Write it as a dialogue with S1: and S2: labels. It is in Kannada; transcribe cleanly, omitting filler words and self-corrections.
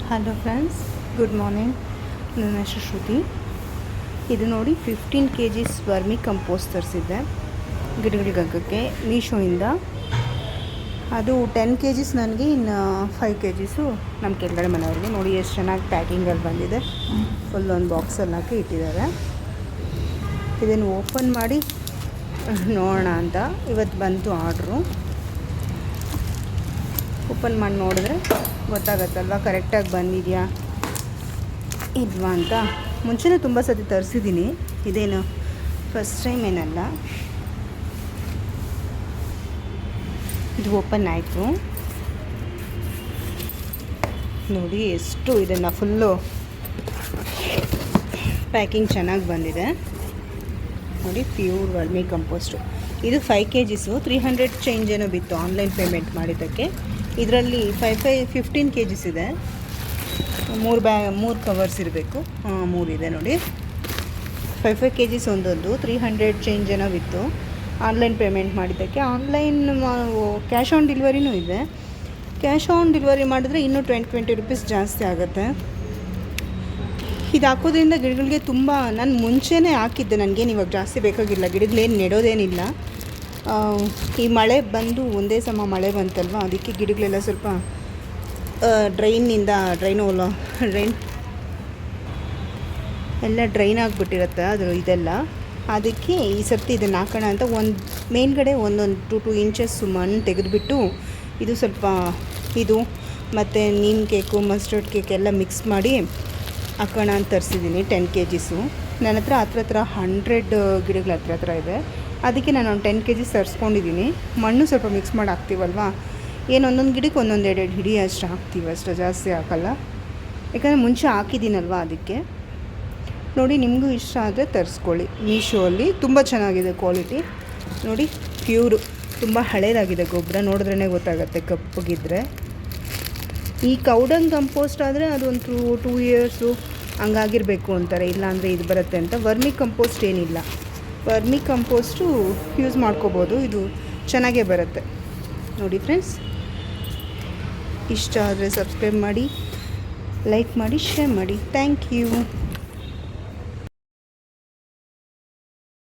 S1: Hello friends, good morning. ನನ್ನ ಹೆಸರು ಶ್ರುತಿ. ಇದು ನೋಡಿ 15 kg ವರ್ಮಿ ಕಂಪೋಸ್ಟ್ ತರಿಸಿದ್ದೆ ಗಿಡಗಳಿಗಕ್ಕೆ ಮೀಶೋಯಿಂದ. ಅದು 10 kg ನನಗೆ, ಇನ್ನು 5 kg ನಮ್ಮ ಕೆಳಗಡೆ ಮನೆಯವ್ರಿಗೆ. ನೋಡಿ ಎಷ್ಟು ಚೆನ್ನಾಗಿ ಪ್ಯಾಕಿಂಗಲ್ಲಿ ಬಂದಿದೆ. ಫುಲ್ ಒಂದು ಬಾಕ್ಸಲ್ಲಿ ಹಾಕಿ ಇಟ್ಟಿದ್ದಾರೆ. ಇದನ್ನು ಓಪನ್ ಮಾಡಿ ನೋಡೋಣ ಅಂತ ಇವತ್ತು ಬಂತು ಆರ್ಡ್ರು. ಓಪನ್ ಮಾಡಿ ನೋಡಿದ್ರೆ ಗೊತ್ತಾಗತ್ತಲ್ವ ಕರೆಕ್ಟಾಗಿ ಬಂದಿದೆಯಾ ಇಲ್ವಾ ಅಂತ. ಮುಂಚೆನೇ ತುಂಬ ಸತಿ ತರಿಸಿದ್ದೀನಿ, ಇದೇನು ಫಸ್ಟ್ ಟೈಮ್ ಏನಲ್ಲ. ಇದು ಓಪನ್ ಆಯಿತು ನೋಡಿ. ಎಷ್ಟು ಇದನ್ನು ಫುಲ್ಲು ಪ್ಯಾಕಿಂಗ್ ಚೆನ್ನಾಗಿ ಬಂದಿದೆ ನೋಡಿ. Pure vermi compost. ಇದು 5 kg 300 ಚೇಂಜ್ ಏನೋ ಬಿತ್ತು ಆನ್ಲೈನ್ ಪೇಮೆಂಟ್ ಮಾಡಿದ್ದಕ್ಕೆ. ಇದರಲ್ಲಿ 15 kg ಇದೆ. 3 ಕವರ್ಸ್ ಇರಬೇಕು. 3 ಇದೆ ನೋಡಿ. 5 kg ಒಂದೊಂದು 300 ಚೇಂಜ್ ಏನೋ ಬಿತ್ತು ಆನ್ಲೈನ್ ಪೇಮೆಂಟ್ ಮಾಡಿದ್ದಕ್ಕೆ. ಆನ್ಲೈನ್ ಕ್ಯಾಶ್ ಆನ್ ಡೆಲಿವರಿನೂ ಇದೆ. ಕ್ಯಾಶ್ ಆನ್ ಡೆಲಿವರಿ ಮಾಡಿದ್ರೆ ಇನ್ನೂ 20 ರೂಪೀಸ್ ಜಾಸ್ತಿ ಆಗುತ್ತೆ. ಇದು ಹಾಕೋದ್ರಿಂದ ಗಿಡಗಳಿಗೆ ತುಂಬ, ನಾನು ಮುಂಚೆನೇ ಹಾಕಿದ್ದೆ, ನನಗೇನು ಇವಾಗ ಜಾಸ್ತಿ ಬೇಕಾಗಿಲ್ಲ. ಗಿಡಗಳೇನು ನೆಡೋದೇನಿಲ್ಲ. ಈ ಮಳೆ ಬಂದು ಒಂದೇ ಸಮ ಮಳೆ ಬಂತಲ್ವ, ಅದಕ್ಕೆ ಗಿಡಗಳೆಲ್ಲ ಸ್ವಲ್ಪ ಡ್ರೈನ್ ಎಲ್ಲ ಡ್ರೈನ್ ಆಗಿಬಿಟ್ಟಿರುತ್ತೆ ಅದು ಇದೆಲ್ಲ. ಅದಕ್ಕೆ ಈ ಸರ್ತಿ ಇದನ್ನು ಹಾಕೋಣ ಅಂತ ಮೇಲ್ಗಡೆ ಒಂದೊಂದು 2 ಇಂಚಸ್ ಮಣ್ಣು ತೆಗೆದುಬಿಟ್ಟು ಇದು ಸ್ವಲ್ಪ ಇದು ಮತ್ತು ನೀಮ್ ಕೇಕು, ಮಸ್ಟರ್ಡ್ ಕೇಕ್ ಎಲ್ಲ ಮಿಕ್ಸ್ ಮಾಡಿ ಹಾಕೋಣ ಅಂತ ತರಿಸಿದ್ದೀನಿ. 10 kg. ನನ್ನ ಹತ್ರ 100 ಗಿಡಗಳ ಹತ್ರ ಇದೆ. ಅದಕ್ಕೆ ನಾನು ಒಂದು 10 kg ತರಿಸ್ಕೊಂಡಿದ್ದೀನಿ. ಮಣ್ಣು ಸ್ವಲ್ಪ ಮಿಕ್ಸ್ ಮಾಡಿ ಹಾಕ್ತೀವಲ್ವ, ಏನು ಒಂದೊಂದು ಗಿಡಕ್ಕೆ ಒಂದೊಂದು 2 ಹಿಡಿ ಅಷ್ಟು ಹಾಕ್ತೀವಿ, ಅಷ್ಟು ಜಾಸ್ತಿ ಹಾಕಲ್ಲ. ಯಾಕಂದರೆ ಮುಂಚೆ ಹಾಕಿದ್ದೀನಲ್ವ ಅದಕ್ಕೆ. ನೋಡಿ, ನಿಮಗೂ ಇಷ್ಟ ಆದರೆ ತರಿಸ್ಕೊಳ್ಳಿ. ಮೀಶೋಲ್ಲಿ ತುಂಬ ಚೆನ್ನಾಗಿದೆ ಕ್ವಾಲಿಟಿ ನೋಡಿ. ಪ್ಯೂರು, ತುಂಬ ಹಳೇದಾಗಿದೆ ಗೊಬ್ಬರ, ನೋಡಿದ್ರೇ ಗೊತ್ತಾಗುತ್ತೆ ಕಪ್ಪಗಿದ್ರೆ. ಈ ಕೌಡಂಗ್ ಕಂಪೋಸ್ಟ್ ಆದರೆ ಅದೊಂದು 2 ಇಯರ್ಸು ಹಂಗಾಗಿರಬೇಕು ಅಂತಾರೆ, ಇಲ್ಲಾಂದರೆ ಇದು ಬರುತ್ತೆ ಅಂತ. ವರ್ಮಿ ಕಂಪೋಸ್ಟ್ ಏನಿಲ್ಲ, ವರ್ಮಿ ಕಂಪೋಸ್ಟು ಯೂಸ್ ಮಾಡ್ಕೋಬೋದು, ಇದು ಚೆನ್ನಾಗೇ ಬರುತ್ತೆ ನೋಡಿ. ಫ್ರೆಂಡ್ಸ್, ಇಷ್ಟ ಆದರೆ ಸಬ್ಸ್ಕ್ರೈಬ್ ಮಾಡಿ, ಲೈಕ್ ಮಾಡಿ, ಶೇರ್ ಮಾಡಿ. Thank you.